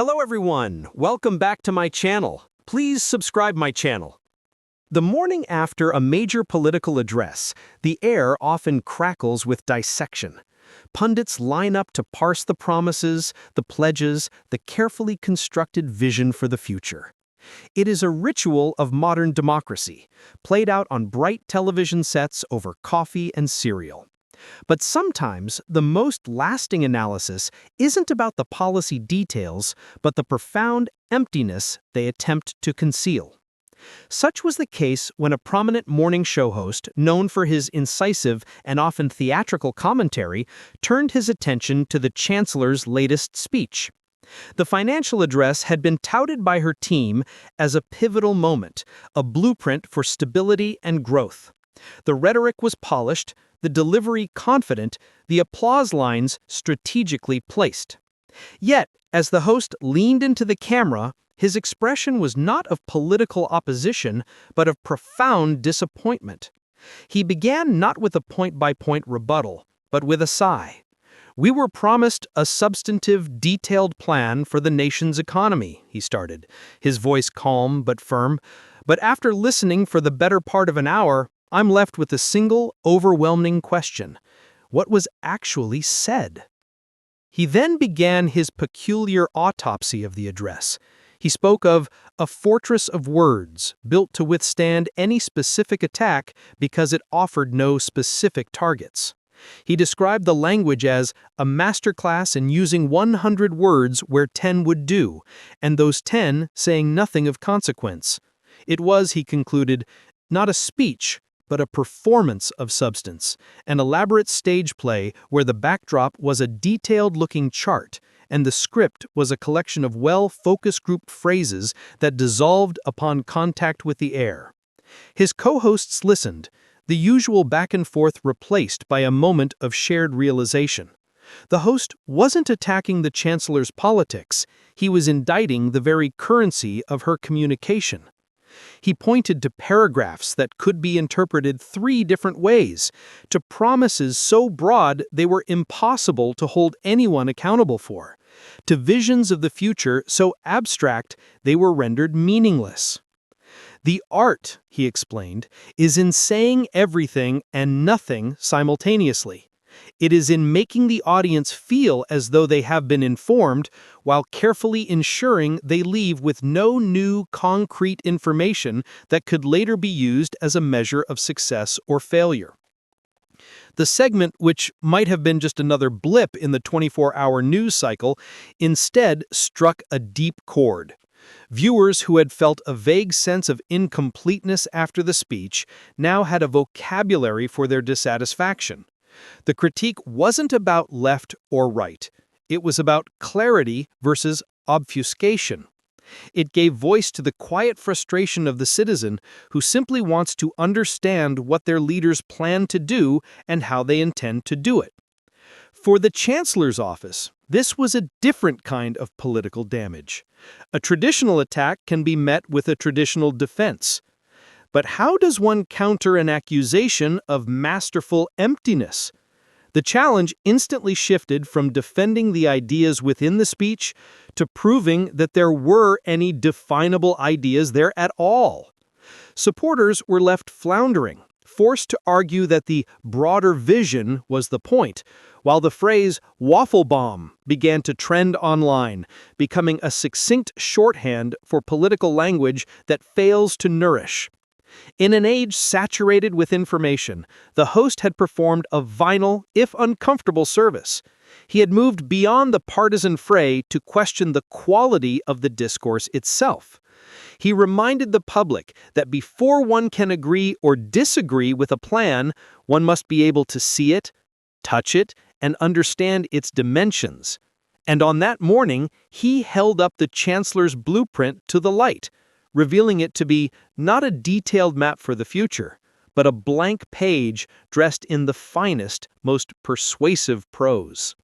Hello everyone, welcome back to my channel. Please subscribe my channel. The morning after a major political address, the air often crackles with dissection. Pundits line up to parse the promises, the pledges, the carefully constructed vision for the future. It is a ritual of modern democracy, played out on bright television sets over coffee and cereal. But sometimes the most lasting analysis isn't about the policy details, but the profound emptiness they attempt to conceal. Such was the case when a prominent morning show host, known for his incisive and often theatrical commentary, turned his attention to the Chancellor's latest speech. The financial address had been touted by her team as a pivotal moment, a blueprint for stability and growth. The rhetoric was polished, the delivery confident, the applause lines strategically placed. Yet, as the host leaned into the camera, his expression was not of political opposition, but of profound disappointment. He began not with a point-by-point rebuttal, but with a sigh. "We were promised a substantive, detailed plan for the nation's economy," he started, his voice calm but firm. "But after listening for the better part of an hour, I'm left with a single, overwhelming question. What was actually said?" He then began his peculiar autopsy of the address. He spoke of a fortress of words built to withstand any specific attack because it offered no specific targets. He described the language as a masterclass in using 100 words where 10 would do, and those 10 saying nothing of consequence. It was, he concluded, not a speech, but a performance of substance, an elaborate stage play where the backdrop was a detailed-looking chart, and the script was a collection of well-focus-grouped phrases that dissolved upon contact with the air. His co-hosts listened, the usual back-and-forth replaced by a moment of shared realization. The host wasn't attacking the Chancellor's politics, he was indicting the very currency of her communication. He pointed to paragraphs that could be interpreted 3 different ways, to promises so broad they were impossible to hold anyone accountable for, to visions of the future so abstract they were rendered meaningless. "The art," he explained, "is in saying everything and nothing simultaneously. It is in making the audience feel as though they have been informed, while carefully ensuring they leave with no new concrete information that could later be used as a measure of success or failure." The segment, which might have been just another blip in the 24-hour news cycle, instead struck a deep chord. Viewers who had felt a vague sense of incompleteness after the speech now had a vocabulary for their dissatisfaction. The critique wasn't about left or right. It was about clarity versus obfuscation. It gave voice to the quiet frustration of the citizen who simply wants to understand what their leaders plan to do and how they intend to do it. For the Chancellor's office, this was a different kind of political damage. A traditional attack can be met with a traditional defense. But how does one counter an accusation of masterful emptiness? The challenge instantly shifted from defending the ideas within the speech to proving that there were any definable ideas there at all. Supporters were left floundering, forced to argue that the broader vision was the point, while the phrase "waffle bomb" began to trend online, becoming a succinct shorthand for political language that fails to nourish. In an age saturated with information, the host had performed a vital, if uncomfortable, service. He had moved beyond the partisan fray to question the quality of the discourse itself. He reminded the public that before one can agree or disagree with a plan, one must be able to see it, touch it, and understand its dimensions. And on that morning, he held up the Chancellor's blueprint to the light, revealing it to be not a detailed map for the future, but a blank page dressed in the finest, most persuasive prose.